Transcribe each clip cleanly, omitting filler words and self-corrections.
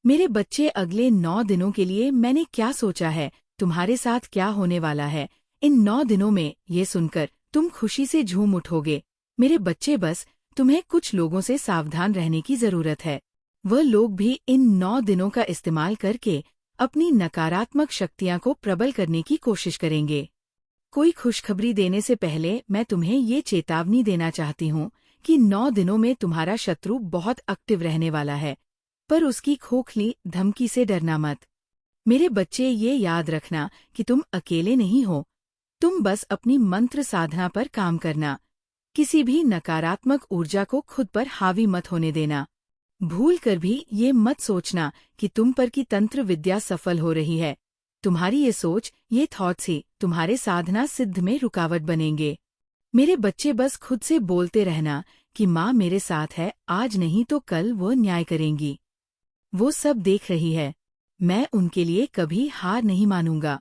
मेरे बच्चे, अगले 9 दिनों के लिए मैंने क्या सोचा है, तुम्हारे साथ क्या होने वाला है, इन 9 दिनों में ये सुनकर तुम खुशी से झूम उठोगे। मेरे बच्चे, बस तुम्हें कुछ लोगों से सावधान रहने की जरूरत है। वह लोग भी इन 9 दिनों का इस्तेमाल करके अपनी नकारात्मक शक्तियां को प्रबल करने की कोशिश करेंगे। कोई खुशखबरी देने से पहले मैं तुम्हें ये चेतावनी देना चाहती हूँ कि 9 दिनों में तुम्हारा शत्रु बहुत एक्टिव रहने वाला है, पर उसकी खोखली धमकी से डरना मत। मेरे बच्चे, ये याद रखना कि तुम अकेले नहीं हो। तुम बस अपनी मंत्र साधना पर काम करना। किसी भी नकारात्मक ऊर्जा को खुद पर हावी मत होने देना। भूल कर भी ये मत सोचना कि तुम पर की तंत्र विद्या सफल हो रही है। तुम्हारी ये सोच, ये थॉट्स ही तुम्हारे साधना सिद्ध में रुकावट बनेंगे। मेरे बच्चे, बस खुद से बोलते रहना कि माँ मेरे साथ है, आज नहीं तो कल वो न्याय करेंगी। वो सब देख रही है। मैं उनके लिए कभी हार नहीं मानूंगा।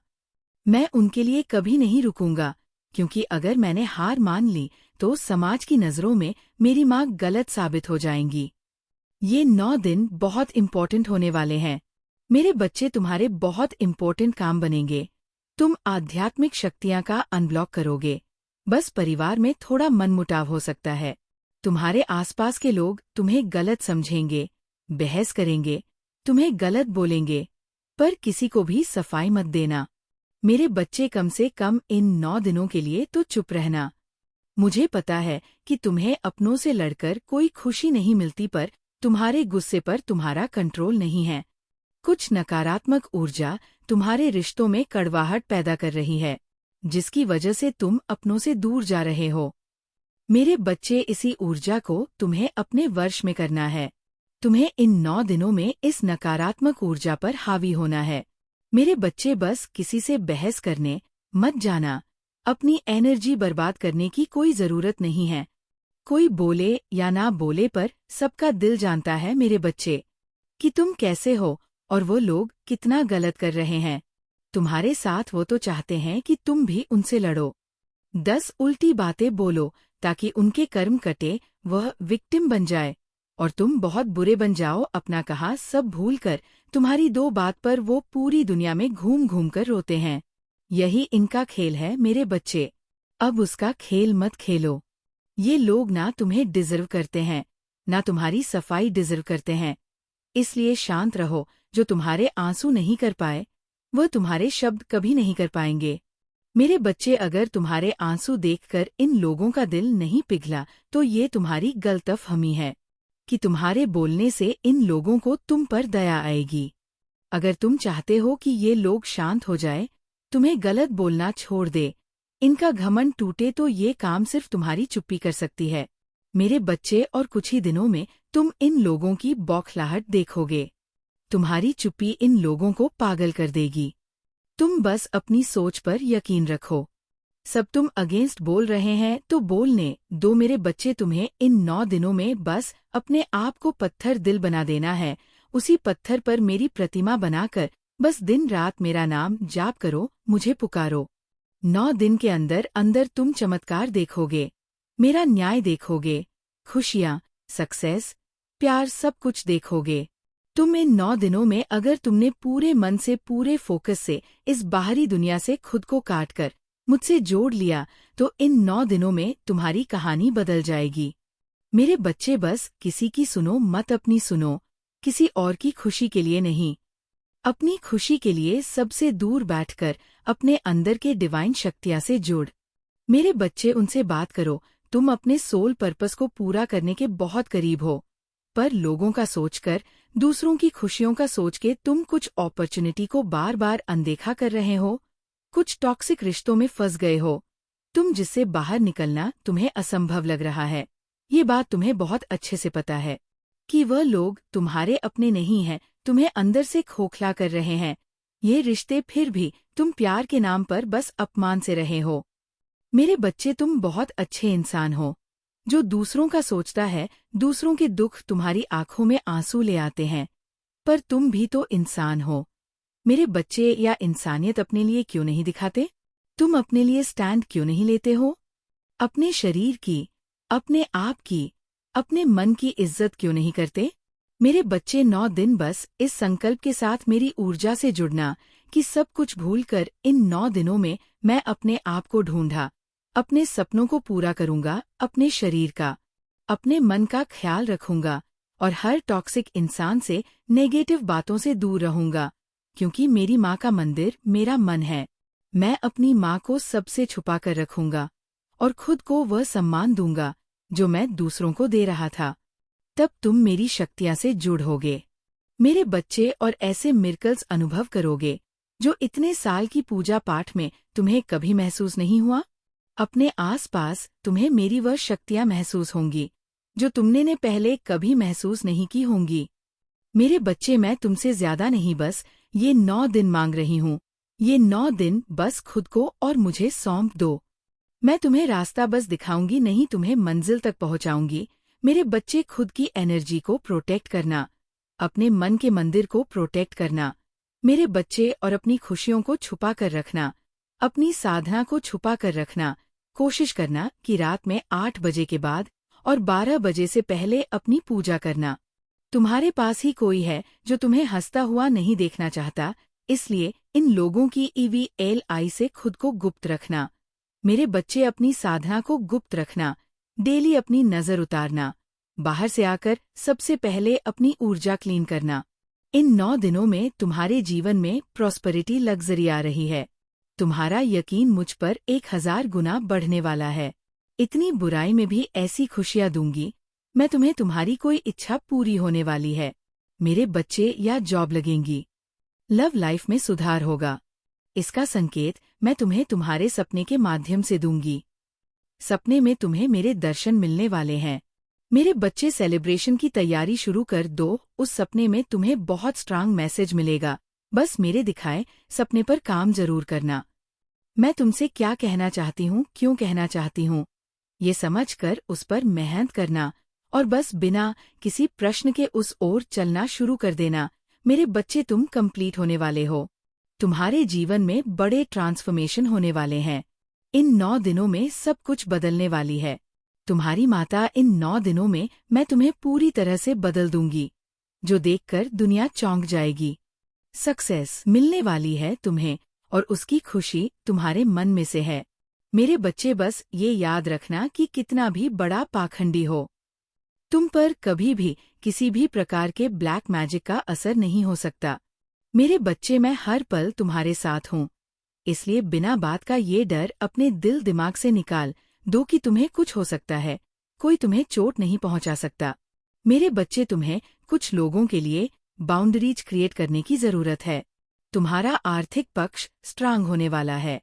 मैं उनके लिए कभी नहीं रुकूंगा, क्योंकि अगर मैंने हार मान ली तो समाज की नज़रों में मेरी माँ गलत साबित हो जाएंगी। ये 9 दिन बहुत इम्पोर्टेंट होने वाले हैं। मेरे बच्चे, तुम्हारे बहुत इम्पोर्टेंट काम बनेंगे। तुम आध्यात्मिक शक्तियां का अनब्लॉक करोगे। बस परिवार में थोड़ा मनमुटाव हो सकता है। तुम्हारे आसपास के लोग तुम्हें गलत समझेंगे, बहस करेंगे, तुम्हें गलत बोलेंगे, पर किसी को भी सफाई मत देना। मेरे बच्चे, कम से कम इन 9 दिनों के लिए तो चुप रहना। मुझे पता है कि तुम्हें अपनों से लड़कर कोई खुशी नहीं मिलती, पर तुम्हारे गुस्से पर तुम्हारा कंट्रोल नहीं है। कुछ नकारात्मक ऊर्जा तुम्हारे रिश्तों में कड़वाहट पैदा कर रही है, जिसकी वजह से तुम अपनों से दूर जा रहे हो। मेरे बच्चे, इसी ऊर्जा को तुम्हें अपने वर्ष में करना है। तुम्हें इन 9 दिनों में इस नकारात्मक ऊर्जा पर हावी होना है। मेरे बच्चे, बस किसी से बहस करने मत जाना। अपनी एनर्जी बर्बाद करने की कोई जरूरत नहीं है। कोई बोले या ना बोले, पर सबका दिल जानता है मेरे बच्चे, कि तुम कैसे हो और वो लोग कितना गलत कर रहे हैं। तुम्हारे साथ वो तो चाहते हैं कि तुम भी उनसे लड़ो। 10 उल्टी बातें बोलो ताकि उनके कर्म कटे, वह विक्टिम बन जाए और तुम बहुत बुरे बन जाओ। अपना कहा सब भूल कर तुम्हारी 2 बात पर वो पूरी दुनिया में घूम घूम कर रोते हैं। यही इनका खेल है मेरे बच्चे। अब उसका खेल मत खेलो। ये लोग ना तुम्हें डिजर्व करते हैं, ना तुम्हारी सफाई डिजर्व करते हैं। इसलिए शांत रहो। जो तुम्हारे आंसू नहीं कर पाए, वह तुम्हारे शब्द कभी नहीं कर पाएंगे। मेरे बच्चे, अगर तुम्हारे आंसू देखकर इन लोगों का दिल नहीं पिघला, तो ये तुम्हारी गलतफहमी है कि तुम्हारे बोलने से इन लोगों को तुम पर दया आएगी। अगर तुम चाहते हो कि ये लोग शांत हो जाए, तुम्हें गलत बोलना छोड़ दे, इनका घमंड टूटे, तो ये काम सिर्फ तुम्हारी चुप्पी कर सकती है। मेरे बच्चे, और कुछ ही दिनों में तुम इन लोगों की बौखलाहट देखोगे। तुम्हारी चुप्पी इन लोगों को पागल कर देगी। तुम बस अपनी सोच पर यकीन रखो। सब तुम अगेंस्ट बोल रहे हैं तो बोलने दो मेरे बच्चे। तुम्हें इन 9 दिनों में बस अपने आप को पत्थर दिल बना देना है। उसी पत्थर पर मेरी प्रतिमा बनाकर बस दिन रात मेरा नाम जाप करो, मुझे पुकारो। 9 दिन के अंदर अंदर तुम चमत्कार देखोगे, मेरा न्याय देखोगे, खुशियाँ, सक्सेस, प्यार, सब कुछ देखोगे। तुम इन 9 दिनों में अगर तुमने पूरे मन से, पूरे फोकस से इस बाहरी दुनिया से खुद को काट कर मुझसे जोड़ लिया, तो इन 9 दिनों में तुम्हारी कहानी बदल जाएगी। मेरे बच्चे, बस किसी की सुनो मत, अपनी सुनो। किसी और की खुशी के लिए नहीं, अपनी खुशी के लिए सबसे दूर बैठकर अपने अंदर के डिवाइन शक्तियाँ से जुड़। मेरे बच्चे, उनसे बात करो। तुम अपने सोल पर्पस को पूरा करने के बहुत करीब हो, पर लोगों का सोचकर, दूसरों की खुशियों का सोच के तुम कुछ अपॉर्चुनिटी को बार बार अनदेखा कर रहे हो। कुछ टॉक्सिक रिश्तों में फंस गए हो, तुम जिससे बाहर निकलना तुम्हें असंभव लग रहा है। ये बात तुम्हें बहुत अच्छे से पता है कि वह लोग तुम्हारे अपने नहीं हैं, तुम्हें अंदर से खोखला कर रहे हैं। ये रिश्ते, फिर भी तुम प्यार के नाम पर बस अपमान से रहे हो। मेरे बच्चे, तुम बहुत अच्छे इंसान हो। जो दूसरों का सोचता है, दूसरों के दुख तुम्हारी आंखों में आंसू ले आते हैं, पर तुम भी तो इंसान हो। मेरे बच्चे, या इंसानियत अपने लिए क्यों नहीं दिखाते? तुम अपने लिए स्टैंड क्यों नहीं लेते हो? अपने शरीर की, अपने आप की, अपने मन की इज्जत क्यों नहीं करते? मेरे बच्चे 9 दिन बस इस संकल्प के साथ मेरी ऊर्जा से जुड़ना कि सब कुछ भूलकर इन 9 दिनों में मैं अपने आप को ढूंढा, अपने सपनों को पूरा करूंगा, अपने शरीर का, अपने मन का ख्याल रखूंगा और हर टॉक्सिक इंसान से नेगेटिव बातों से दूर रहूंगा, क्योंकि मेरी माँ का मंदिर मेरा मन है। मैं अपनी माँ को सबसे छुपा कर रखूंगा और खुद को वह सम्मान दूंगा जो मैं दूसरों को दे रहा था। तब तुम मेरी शक्तियां से जुड़ोगे, मेरे बच्चे, और ऐसे मिरेकल्स अनुभव करोगे जो इतने साल की पूजा पाठ में तुम्हें कभी महसूस नहीं हुआ। अपने आसपास तुम्हें मेरी वह शक्तियां महसूस होंगी जो तुमने ने पहले कभी महसूस नहीं की होंगी। मेरे बच्चे, मैं तुमसे ज्यादा नहीं, बस ये 9 दिन मांग रही हूँ। ये 9 दिन बस खुद को और मुझे सौंप दो। मैं तुम्हें रास्ता बस दिखाऊंगी, नहीं तुम्हें मंजिल तक पहुंचाऊंगी। मेरे बच्चे, खुद की एनर्जी को प्रोटेक्ट करना, अपने मन के मंदिर को प्रोटेक्ट करना, मेरे बच्चे, और अपनी खुशियों को छुपा कर रखना, अपनी साधना को छुपा कर रखना। कोशिश करना कि रात में 8 बजे के बाद और 12 बजे से पहले अपनी पूजा करना। तुम्हारे पास ही कोई है जो तुम्हें हंसता हुआ नहीं देखना चाहता, इसलिए इन लोगों की EVLI से खुद को गुप्त रखना। मेरे बच्चे, अपनी साधना को गुप्त रखना, डेली अपनी नजर उतारना, बाहर से आकर सबसे पहले अपनी ऊर्जा क्लीन करना। इन 9 दिनों में तुम्हारे जीवन में प्रॉस्पेरिटी, लग्जरी आ रही है। तुम्हारा यकीन मुझ पर 1000 गुना बढ़ने वाला है। इतनी बुराई में भी ऐसी खुशियां दूंगी मैं तुम्हें, तुम्हारी कोई इच्छा पूरी होने वाली है। मेरे बच्चे, या जॉब लगेंगी, लव लाइफ में सुधार होगा। इसका संकेत मैं तुम्हें तुम्हारे सपने के माध्यम से दूंगी। सपने में तुम्हें मेरे दर्शन मिलने वाले हैं। मेरे बच्चे, सेलिब्रेशन की तैयारी शुरू कर दो। उस सपने में तुम्हें बहुत स्ट्रांग मैसेज मिलेगा। बस मेरे दिखाए सपने पर काम जरूर करना। मैं तुमसे क्या कहना चाहती हूँ, क्यों कहना चाहती हूँ, ये समझकर उस पर मेहनत करना और बस बिना किसी प्रश्न के उस ओर चलना शुरू कर देना। मेरे बच्चे, तुम कंप्लीट होने वाले हो। तुम्हारे जीवन में बड़े ट्रांसफॉर्मेशन होने वाले हैं। इन 9 दिनों में सब कुछ बदलने वाली है। तुम्हारी माता, इन 9 दिनों में मैं तुम्हें पूरी तरह से बदल दूंगी, जो देखकर दुनिया चौंक जाएगी। सक्सेस मिलने वाली है तुम्हें और उसकी खुशी तुम्हारे मन में से है। मेरे बच्चे, बस ये याद रखना कि कितना भी बड़ा पाखंडी हो, तुम पर कभी भी किसी भी प्रकार के ब्लैक मैजिक का असर नहीं हो सकता। मेरे बच्चे, मैं हर पल तुम्हारे साथ हूँ, इसलिए बिना बात का ये डर अपने दिल दिमाग से निकाल दो कि तुम्हें कुछ हो सकता है। कोई तुम्हें चोट नहीं पहुंचा सकता। मेरे बच्चे, तुम्हें कुछ लोगों के लिए बाउंड्रीज क्रिएट करने की जरूरत है। तुम्हारा आर्थिक पक्ष स्ट्रांग होने वाला है।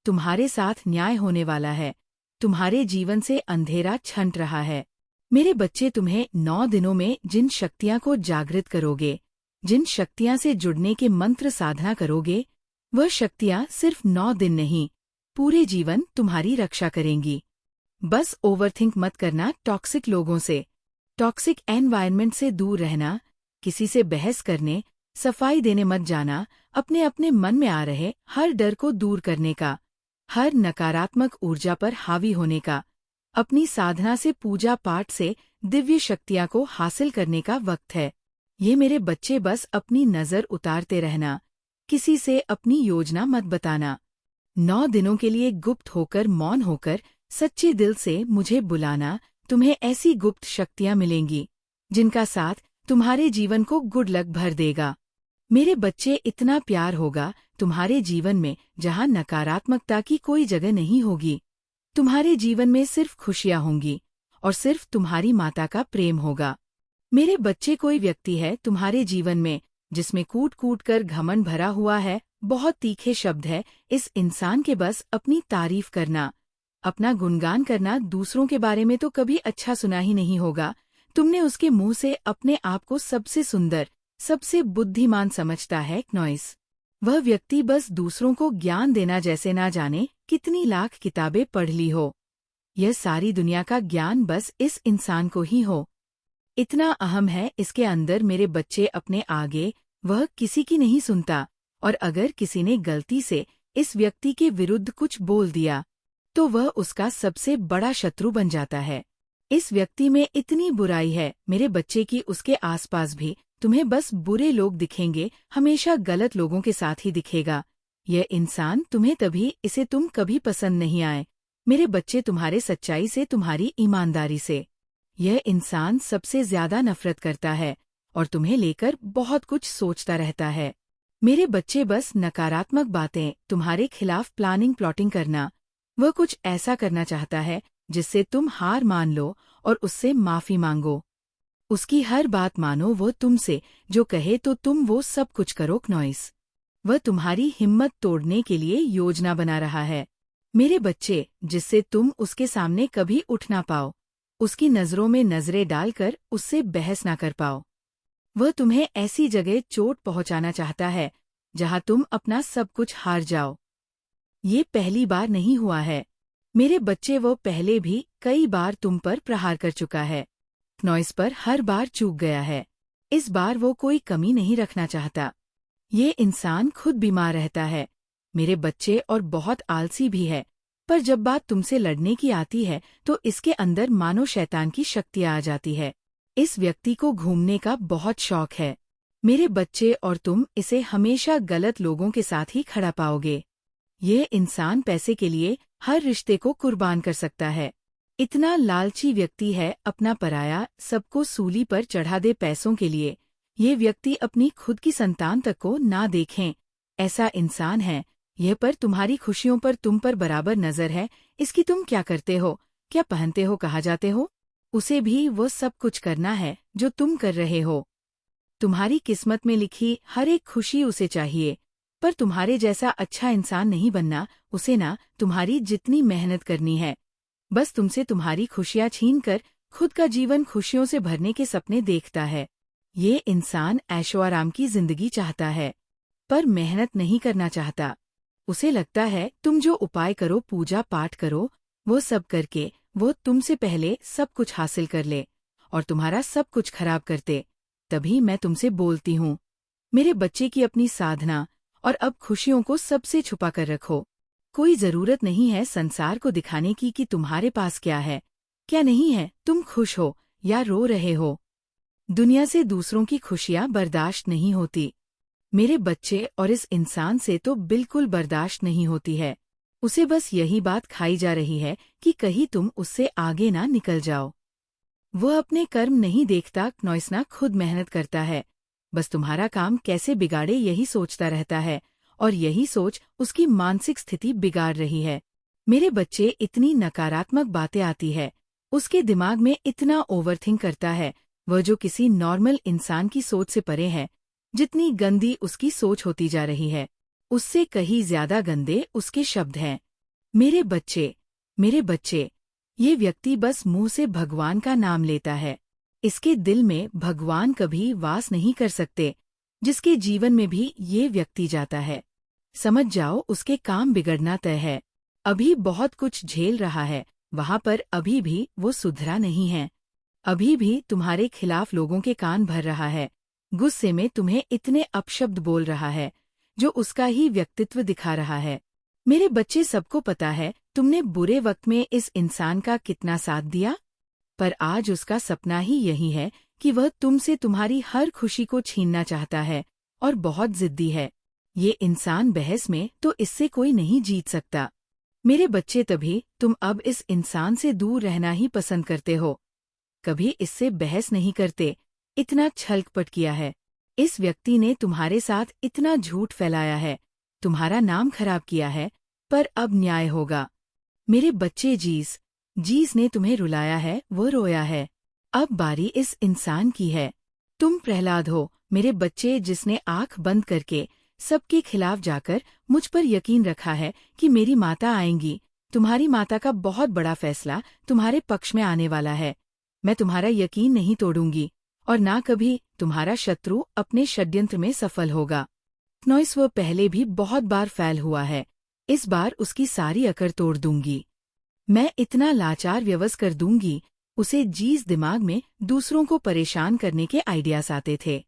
तुम्हारे साथ न्याय होने वाला है। तुम्हारे जीवन से अंधेरा छंट रहा है। मेरे बच्चे, तुम्हें 9 दिनों में जिन शक्तियां को जागृत करोगे, जिन शक्तियां से जुड़ने के मंत्र साधना करोगे, वह शक्तियां सिर्फ 9 दिन नहीं, पूरे जीवन तुम्हारी रक्षा करेंगी। बस ओवरथिंक मत करना टॉक्सिक लोगों से, टॉक्सिक एनवायरनमेंट से दूर रहना, किसी से बहस करने, सफाई देने मत जाना, अपने अपने मन में आ रहे हर डर को दूर करने का, हर नकारात्मक ऊर्जा पर हावी होने का, अपनी साधना से, पूजा पाठ से दिव्य शक्तियां को हासिल करने का वक्त है। ये मेरे बच्चे, बस अपनी नजर उतारते रहना, किसी से अपनी योजना मत बताना। 9 दिनों के लिए गुप्त होकर, मौन होकर, सच्चे दिल से मुझे बुलाना। तुम्हें ऐसी गुप्त शक्तियां मिलेंगी जिनका साथ तुम्हारे जीवन को गुड लक भर देगा। मेरे बच्चे, इतना प्यार होगा तुम्हारे जीवन में जहां नकारात्मकता की कोई जगह नहीं होगी। तुम्हारे जीवन में सिर्फ खुशियां होंगी और सिर्फ तुम्हारी माता का प्रेम होगा। मेरे बच्चे, कोई व्यक्ति है तुम्हारे जीवन में जिसमें कूट कूट कर घमंड भरा हुआ है, बहुत तीखे शब्द है। इस इंसान के बस अपनी तारीफ करना, अपना गुणगान करना। दूसरों के बारे में तो कभी अच्छा सुना ही नहीं होगा। तुमने उसके मुंह से अपने आप को सबसे सुंदर, सबसे बुद्धिमान समझता है। नॉइस, वह व्यक्ति बस दूसरों को ज्ञान देना जैसे ना जाने कितनी लाख किताबें पढ़ ली हो। यह सारी दुनिया का ज्ञान बस इस इंसान को ही हो। इतना अहम है इसके अंदर। मेरे बच्चे, अपने आगे वह किसी की नहीं सुनता, और अगर किसी ने गलती से इस व्यक्ति के विरुद्ध कुछ बोल दिया तो वह उसका सबसे बड़ा शत्रु बन जाता है। इस व्यक्ति में इतनी बुराई है मेरे बच्चे की, उसके आसपास भी तुम्हें बस बुरे लोग दिखेंगे, हमेशा गलत लोगों के साथ ही दिखेगा। यह इंसान तुम्हें तभी, इसे तुम कभी पसंद नहीं आए मेरे बच्चे, तुम्हारे सच्चाई से, तुम्हारी ईमानदारी से। यह इंसान सबसे ज्यादा नफरत करता है और तुम्हें लेकर बहुत कुछ सोचता रहता है। मेरे बच्चे बस नकारात्मक बातें, तुम्हारे खिलाफ प्लानिंग प्लॉटिंग करना। वह कुछ ऐसा करना चाहता है जिससे तुम हार मान लो और उससे माफी मांगो। उसकी हर बात मानो, वो तुमसे जो कहे तो तुम वो सब कुछ करो। नॉइस, वह तुम्हारी हिम्मत तोड़ने के लिए योजना बना रहा है मेरे बच्चे, जिससे तुम उसके सामने कभी उठ ना पाओ, उसकी नजरों में नजरें डालकर उससे बहस ना कर पाओ। वह तुम्हें ऐसी जगह चोट पहुंचाना चाहता है जहां तुम अपना सब कुछ हार जाओ। ये पहली बार नहीं हुआ है मेरे बच्चे, वो पहले भी कई बार तुम पर प्रहार कर चुका है। नॉइस पर हर बार चूक गया है। इस बार वो कोई कमी नहीं रखना चाहता। ये इंसान खुद बीमार रहता है मेरे बच्चे और बहुत आलसी भी है, पर जब बात तुमसे लड़ने की आती है तो इसके अंदर मानो शैतान की शक्तियां आ जाती है। इस व्यक्ति को घूमने का बहुत शौक है मेरे बच्चे, और तुम इसे हमेशा गलत लोगों के साथ ही खड़ा पाओगे। यह इंसान पैसे के लिए हर रिश्ते को कुर्बान कर सकता है। इतना लालची व्यक्ति है, अपना पराया सबको सूली पर चढ़ा दे पैसों के लिए। ये व्यक्ति अपनी खुद की संतान तक को ना देखें, ऐसा इंसान है यह, पर तुम्हारी खुशियों पर तुम पर बराबर नजर है। इसकी तुम क्या करते हो, क्या पहनते हो, कहाँ जाते हो, उसे भी वो सब कुछ करना है जो तुम कर रहे हो। तुम्हारी किस्मत में लिखी हर एक खुशी उसे चाहिए, पर तुम्हारे जैसा अच्छा इंसान नहीं बनना उसे ना, तुम्हारी जितनी मेहनत करनी है। बस तुमसे तुम्हारी खुशियां छीनकर खुद का जीवन खुशियों से भरने के सपने देखता है। ये इंसान ऐशो आराम की जिंदगी चाहता है, पर मेहनत नहीं करना चाहता। उसे लगता है तुम जो उपाय करो, पूजा पाठ करो, वो सब करके वो तुमसे पहले सब कुछ हासिल कर ले और तुम्हारा सब कुछ खराब करते। तभी मैं तुमसे बोलती हूँ मेरे बच्चे की अपनी साधना और अब खुशियों को सबसे छुपा कर रखो। कोई जरूरत नहीं है संसार को दिखाने की कि तुम्हारे पास क्या है, क्या नहीं है, तुम खुश हो या रो रहे हो। दुनिया से दूसरों की खुशियां बर्दाश्त नहीं होती मेरे बच्चे, और इस इंसान से तो बिल्कुल बर्दाश्त नहीं होती है। उसे बस यही बात खाई जा रही है कि कहीं तुम उससे आगे ना निकल जाओ। वह अपने कर्म नहीं देखता, नॉइसना खुद मेहनत करता है, बस तुम्हारा काम कैसे बिगाड़े यही सोचता रहता है, और यही सोच उसकी मानसिक स्थिति बिगाड़ रही है। मेरे बच्चे, इतनी नकारात्मक बातें आती है, उसके दिमाग में इतना ओवरथिंक करता है, वह जो किसी नॉर्मल इंसान की सोच से परे है। जितनी गंदी उसकी सोच होती जा रही है, उससे कहीं ज्यादा गंदे उसके शब्द हैं। मेरे बच्चे, ये व्यक्ति बस मुंह से भगवान का नाम लेता है, इसके दिल में भगवान कभी वास नहीं कर सकते। जिसके जीवन में भी ये व्यक्ति जाता है, समझ जाओ उसके काम बिगड़ना तय है। अभी बहुत कुछ झेल रहा है वहां पर, अभी भी वो सुधरा नहीं है, अभी भी तुम्हारे खिलाफ लोगों के कान भर रहा है, गुस्से में तुम्हें इतने अपशब्द बोल रहा है जो उसका ही व्यक्तित्व दिखा रहा है। मेरे बच्चे, सबको पता है तुमने बुरे वक्त में इस इंसान का कितना साथ दिया, पर आज उसका सपना ही यही है कि वह तुमसे तुम्हारी हर खुशी को छीनना चाहता है और बहुत जिद्दी है। ये इंसान बहस में तो इससे कोई नहीं जीत सकता मेरे बच्चे, तभी तुम अब इस इंसान से दूर रहना ही पसंद करते हो, कभी इससे बहस नहीं करते। इतना छलकपट किया है इस व्यक्ति ने, तुम्हारे साथ इतना झूठ फैलाया है, तुम्हारा नाम खराब किया है, पर अब न्याय होगा मेरे बच्चे। जीस ने तुम्हें रुलाया है, वो रोया है, अब बारी इस इंसान की है। तुम प्रहलाद हो मेरे बच्चे, जिसने आंख बंद करके सबके खिलाफ जाकर मुझ पर यकीन रखा है कि मेरी माता आएंगी। तुम्हारी माता का बहुत बड़ा फैसला तुम्हारे पक्ष में आने वाला है। मैं तुम्हारा यकीन नहीं तोड़ूंगी और ना कभी तुम्हारा शत्रु अपने षड्यंत्र में सफल होगा। नॉइस, वो पहले भी बहुत बार फैल हुआ है, इस बार उसकी सारी अकड़ तोड़ दूंगी। मैं इतना लाचार व्यवस कर दूंगी उसे। जीस दिमाग में दूसरों को परेशान करने के आइडियाज आते थे,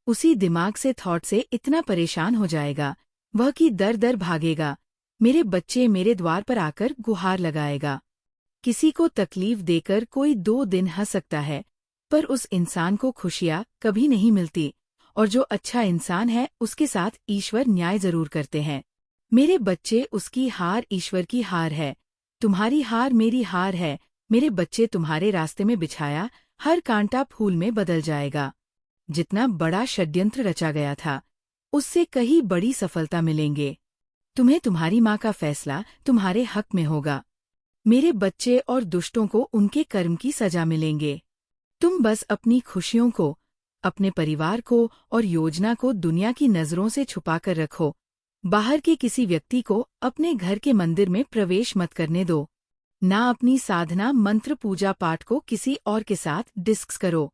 उसी दिमाग से थॉट से इतना परेशान हो जाएगा वह कि दर दर भागेगा। मेरे बच्चे, मेरे द्वार पर आकर गुहार लगाएगा किसी को तकलीफ देकर कोई 2 दिन हंस सकता है, पर उस इंसान को खुशियाँ कभी नहीं मिलती, और जो अच्छा इंसान है उसके साथ ईश्वर न्याय जरूर करते हैं। मेरे बच्चे, उसकी हार ईश्वर की हार है, तुम्हारी हार मेरी हार है। मेरे बच्चे, तुम्हारे रास्ते में बिछाया हर कांटा फूल में बदल जाएगा। जितना बड़ा षड्यंत्र रचा गया था, उससे कहीं बड़ी सफलता मिलेंगे। तुम्हें तुम्हारी माँ का फैसला तुम्हारे हक में होगा। मेरे बच्चे, और दुष्टों को उनके कर्म की सजा मिलेंगे। तुम बस अपनी खुशियों को, अपने परिवार को और योजना को दुनिया की नजरों से छुपाकर रखो। बाहर के किसी व्यक्ति को अपने घर के मंदिर में प्रवेश मत करने दो। ना अपनी साधना, मंत्र, पूजा पाठ को किसी और के साथ डिस्कस करो।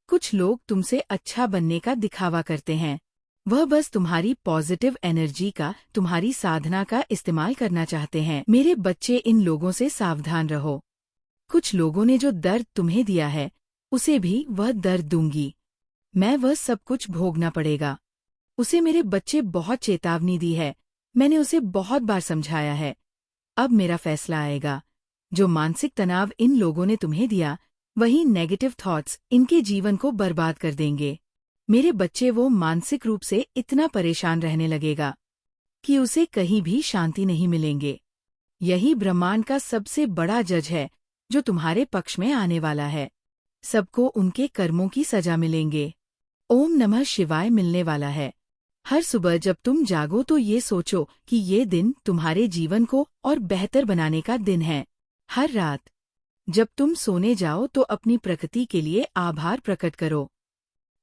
कुछ लोग तुमसे अच्छा बनने का दिखावा करते हैं। वह बस तुम्हारी पॉजिटिव एनर्जी का, तुम्हारी साधना का इस्तेमाल करना चाहते हैं। मेरे बच्चे, इन लोगों से सावधान रहो। कुछ लोगों ने जो दर्द तुम्हें दिया है, उसे भी वह दर्द दूंगी मैं। वह सब कुछ भोगना पड़ेगा उसे। मेरे बच्चे, बहुत चेतावनी दी है, मैंने उसे बहुत बार समझाया है। अब मेरा फैसला आएगा। जो मानसिक तनाव इन लोगों ने तुम्हें दिया, वही नेगेटिव थॉट्स इनके जीवन को बर्बाद कर देंगे। मेरे बच्चे, वो मानसिक रूप से इतना परेशान रहने लगेगा कि उसे कहीं भी शांति नहीं मिलेंगे। यही ब्रह्मांड का सबसे बड़ा जज है जो तुम्हारे पक्ष में आने वाला है। सबको उनके कर्मों की सजा मिलेंगे। ओम नमः शिवाय मिलने वाला है। हर सुबह जब तुम जागो तो ये सोचो कि ये दिन तुम्हारे जीवन को और बेहतर बनाने का दिन है। हर रात जब तुम सोने जाओ तो अपनी प्रकृति के लिए आभार प्रकट करो।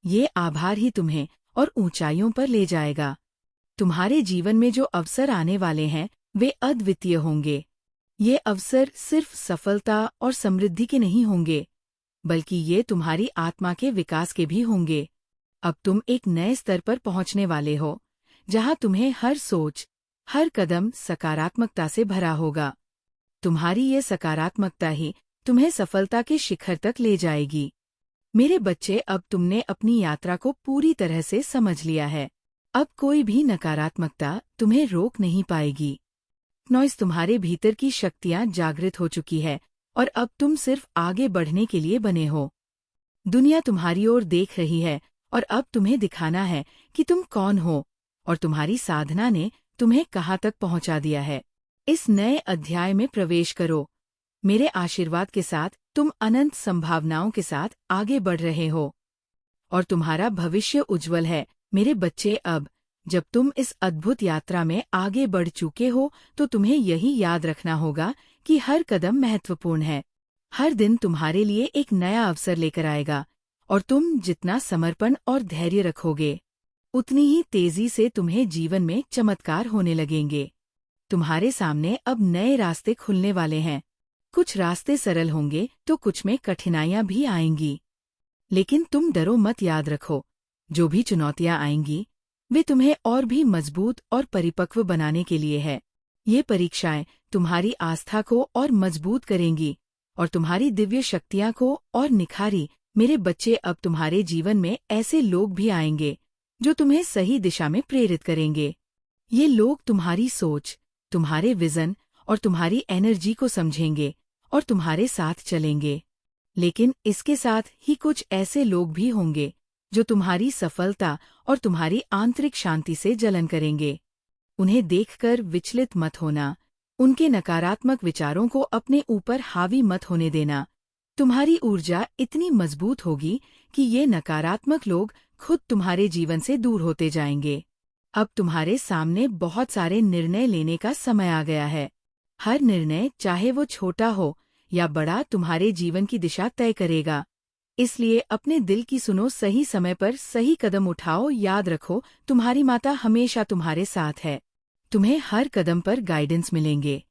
ये आभार ही तुम्हें और ऊंचाइयों पर ले जाएगा। तुम्हारे जीवन में जो अवसर आने वाले हैं, वे अद्वितीय होंगे। ये अवसर सिर्फ सफलता और समृद्धि के नहीं होंगे, बल्कि ये तुम्हारी आत्मा के विकास के भी होंगे। अब तुम एक नए स्तर पर पहुंचने वाले हो, जहां तुम्हें हर सोच, हर कदम सकारात्मकता से भरा होगा। तुम्हारी ये सकारात्मकता ही तुम्हें सफलता के शिखर तक ले जाएगी। मेरे बच्चे, अब तुमने अपनी यात्रा को पूरी तरह से समझ लिया है। अब कोई भी नकारात्मकता तुम्हें रोक नहीं पाएगी। नॉइस, तुम्हारे भीतर की शक्तियां जागृत हो चुकी है और अब तुम सिर्फ आगे बढ़ने के लिए बने हो। दुनिया तुम्हारी ओर देख रही है और अब तुम्हें दिखाना है कि तुम कौन हो और तुम्हारी साधना ने तुम्हें कहाँ तक पहुंचा दिया है। इस नए अध्याय में प्रवेश करो। मेरे आशीर्वाद के साथ तुम अनंत संभावनाओं के साथ आगे बढ़ रहे हो और तुम्हारा भविष्य उज्जवल है। मेरे बच्चे, अब जब तुम इस अद्भुत यात्रा में आगे बढ़ चुके हो तो तुम्हें यही याद रखना होगा कि हर कदम महत्वपूर्ण है। हर दिन तुम्हारे लिए एक नया अवसर लेकर आएगा और तुम जितना समर्पण और धैर्य रखोगे, उतनी ही तेजी से तुम्हें जीवन में चमत्कार होने लगेंगे। तुम्हारे सामने अब नए रास्ते खुलने वाले हैं। कुछ रास्ते सरल होंगे तो कुछ में कठिनाइयां भी आएंगी, लेकिन तुम डरो मत। याद रखो, जो भी चुनौतियां आएंगी वे तुम्हें और भी मजबूत और परिपक्व बनाने के लिए है। ये परीक्षाएं तुम्हारी आस्था को और मजबूत करेंगी और तुम्हारी दिव्य शक्तियां को और निखारी। मेरे बच्चे, अब तुम्हारे जीवन में ऐसे लोग भी आएंगे जो तुम्हें सही दिशा में प्रेरित करेंगे। ये लोग तुम्हारी सोच, तुम्हारे विजन और तुम्हारी एनर्जी को समझेंगे और तुम्हारे साथ चलेंगे। लेकिन इसके साथ ही कुछ ऐसे लोग भी होंगे जो तुम्हारी सफलता और तुम्हारी आंतरिक शांति से जलन करेंगे। उन्हें देखकर विचलित मत होना। उनके नकारात्मक विचारों को अपने ऊपर हावी मत होने देना। तुम्हारी ऊर्जा इतनी मजबूत होगी कि ये नकारात्मक लोग खुद तुम्हारे जीवन से दूर होते जाएंगे। अब तुम्हारे सामने बहुत सारे निर्णय लेने का समय आ गया है। हर निर्णय, चाहे वो छोटा हो या बड़ा, तुम्हारे जीवन की दिशा तय करेगा। इसलिए अपने दिल की सुनो, सही समय पर सही कदम उठाओ। याद रखो, तुम्हारी माता हमेशा तुम्हारे साथ है। तुम्हें हर कदम पर गाइडेंस मिलेंगे।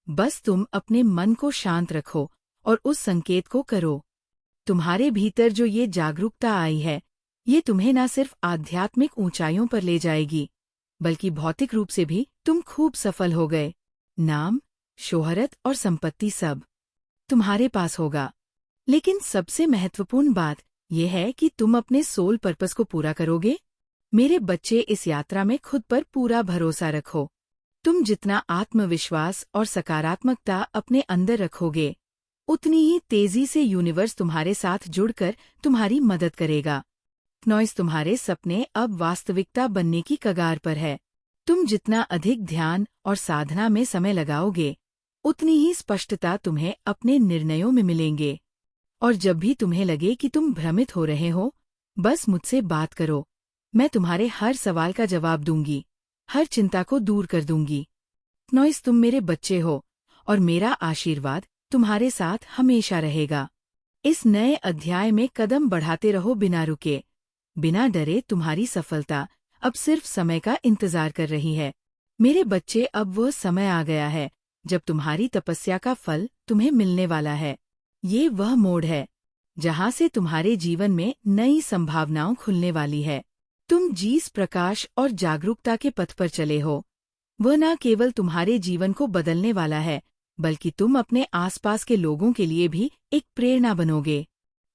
बस तुम अपने मन को शांत रखो और उस संकेत को करो। तुम्हारे भीतर जो ये जागरूकता आई है, ये तुम्हें न सिर्फ आध्यात्मिक ऊंचाइयों पर ले जाएगी, बल्कि भौतिक रूप से भी तुम खूब सफल हो गए। नाम, शोहरत और संपत्ति सब तुम्हारे पास होगा। लेकिन सबसे महत्वपूर्ण बात यह है कि तुम अपने सोल पर्पस को पूरा करोगे। मेरे बच्चे, इस यात्रा में खुद पर पूरा भरोसा रखो। तुम जितना आत्मविश्वास और सकारात्मकता अपने अंदर रखोगे, उतनी ही तेजी से यूनिवर्स तुम्हारे साथ जुड़कर तुम्हारी मदद करेगा। नॉइस तुम्हारे सपने अब वास्तविकता बनने की कगार पर है। तुम जितना अधिक ध्यान और साधना में समय लगाओगे, उतनी ही स्पष्टता तुम्हें अपने निर्णयों में मिलेंगे। और जब भी तुम्हें लगे कि तुम भ्रमित हो रहे हो, बस मुझसे बात करो। मैं तुम्हारे हर सवाल का जवाब दूंगी, हर चिंता को दूर कर दूंगी। नॉइस तुम मेरे बच्चे हो और मेरा आशीर्वाद तुम्हारे साथ हमेशा रहेगा। इस नए अध्याय में कदम बढ़ाते रहो बिना रुके, बिना डरे। तुम्हारी सफलता अब सिर्फ समय का इंतजार कर रही है। मेरे बच्चे, अब वह समय आ गया है जब तुम्हारी तपस्या का फल तुम्हें मिलने वाला है। ये वह मोड़ है जहां से तुम्हारे जीवन में नई संभावनाओं खुलने वाली है। तुम जिस प्रकाश और जागरूकता के पथ पर चले हो, वह न केवल तुम्हारे जीवन को बदलने वाला है, बल्कि तुम अपने आसपास के लोगों के लिए भी एक प्रेरणा बनोगे।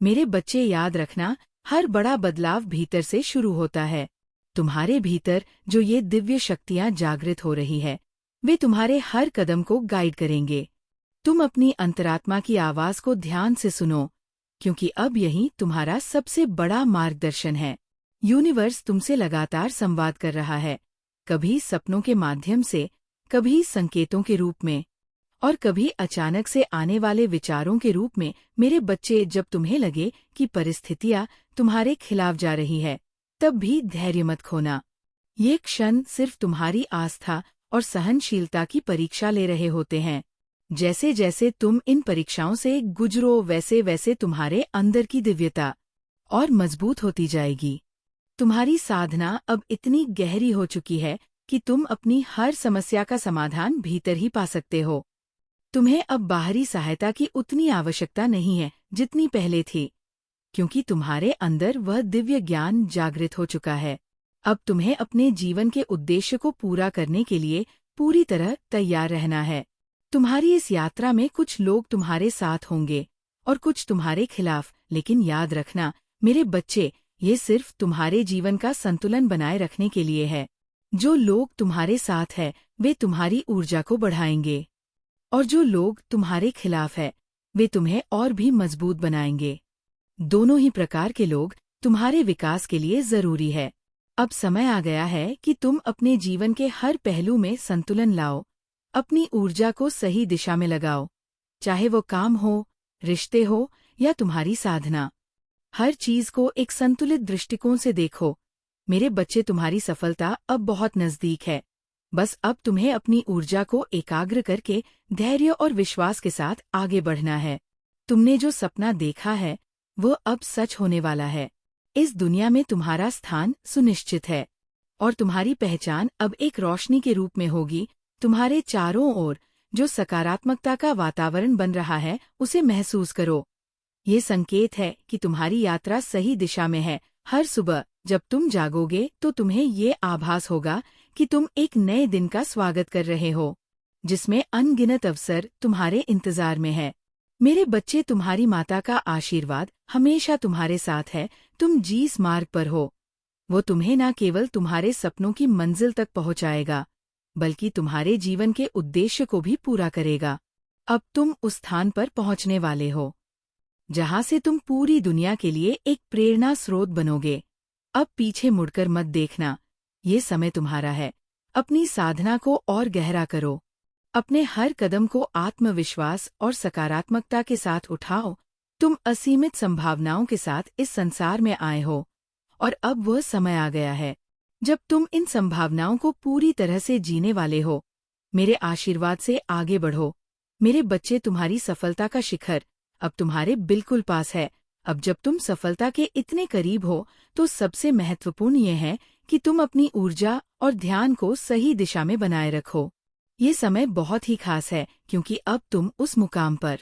मेरे बच्चे, याद रखना, हर बड़ा बदलाव भीतर से शुरू होता है। तुम्हारे भीतर जो ये दिव्य शक्तियां जागृत हो रही है, वे तुम्हारे हर कदम को गाइड करेंगे। तुम अपनी अंतरात्मा की आवाज को ध्यान से सुनो, क्योंकि अब यही तुम्हारा सबसे बड़ा मार्गदर्शन है। यूनिवर्स तुमसे लगातार संवाद कर रहा है, कभी सपनों के माध्यम से, कभी संकेतों के रूप में, और कभी अचानक से आने वाले विचारों के रूप में। मेरे बच्चे, जब तुम्हें लगे कि परिस्थितियां तुम्हारे खिलाफ जा रही है, तब भी धैर्य मत खोना। ये क्षण सिर्फ तुम्हारी आस्था और सहनशीलता की परीक्षा ले रहे होते हैं। जैसे जैसे तुम इन परीक्षाओं से गुजरो, वैसे वैसे तुम्हारे अंदर की दिव्यता और मजबूत होती जाएगी। तुम्हारी साधना अब इतनी गहरी हो चुकी है कि तुम अपनी हर समस्या का समाधान भीतर ही पा सकते हो। तुम्हें अब बाहरी सहायता की उतनी आवश्यकता नहीं है जितनी पहले थी, क्योंकि तुम्हारे अंदर वह दिव्य ज्ञान जागृत हो चुका है। अब तुम्हें अपने जीवन के उद्देश्य को पूरा करने के लिए पूरी तरह तैयार रहना है। तुम्हारी इस यात्रा में कुछ लोग तुम्हारे साथ होंगे और कुछ तुम्हारे खिलाफ, लेकिन याद रखना मेरे बच्चे, ये सिर्फ तुम्हारे जीवन का संतुलन बनाए रखने के लिए है। जो लोग तुम्हारे साथ है, वे तुम्हारी ऊर्जा को बढ़ाएंगे, और जो लोग तुम्हारे खिलाफ है, वे तुम्हें और भी मजबूत बनाएंगे। दोनों ही प्रकार के लोग तुम्हारे विकास के लिए जरूरी है। अब समय आ गया है कि तुम अपने जीवन के हर पहलू में संतुलन लाओ, अपनी ऊर्जा को सही दिशा में लगाओ। चाहे वो काम हो, रिश्ते हो या तुम्हारी साधना, हर चीज को एक संतुलित दृष्टिकोण से देखो। मेरे बच्चे, तुम्हारी सफलता अब बहुत नजदीक है। बस अब तुम्हें अपनी ऊर्जा को एकाग्र करके धैर्य और विश्वास के साथ आगे बढ़ना है। तुमने जो सपना देखा है, वह अब सच होने वाला है। इस दुनिया में तुम्हारा स्थान सुनिश्चित है, और तुम्हारी पहचान अब एक रोशनी के रूप में होगी। तुम्हारे चारों ओर जो सकारात्मकता का वातावरण बन रहा है, उसे महसूस करो। ये संकेत है कि तुम्हारी यात्रा सही दिशा में है। हर सुबह जब तुम जागोगे, तो तुम्हें ये आभास होगा कि तुम एक नए दिन का स्वागत कर रहे हो, जिसमें अनगिनत अवसर तुम्हारे इंतजार में है। मेरे बच्चे, तुम्हारी माता का आशीर्वाद हमेशा तुम्हारे साथ है। तुम जिस मार्ग पर हो, वो तुम्हें न केवल तुम्हारे सपनों की मंजिल तक पहुंचाएगा, बल्कि तुम्हारे जीवन के उद्देश्य को भी पूरा करेगा। अब तुम उस स्थान पर पहुंचने वाले हो जहां से तुम पूरी दुनिया के लिए एक प्रेरणा स्रोत बनोगे। अब पीछे मुड़कर मत देखना, ये समय तुम्हारा है। अपनी साधना को और गहरा करो, अपने हर कदम को आत्मविश्वास और सकारात्मकता के साथ उठाओ। तुम असीमित संभावनाओं के साथ इस संसार में आए हो, और अब वह समय आ गया है जब तुम इन संभावनाओं को पूरी तरह से जीने वाले हो। मेरे आशीर्वाद से आगे बढ़ो। मेरे बच्चे, तुम्हारी सफलता का शिखर अब तुम्हारे बिल्कुल पास है। अब जब तुम सफलता के इतने करीब हो, तो सबसे महत्वपूर्ण ये है कि तुम अपनी ऊर्जा और ध्यान को सही दिशा में बनाए रखो। ये समय बहुत ही खास है, क्योंकि अब तुम उस मुकाम पर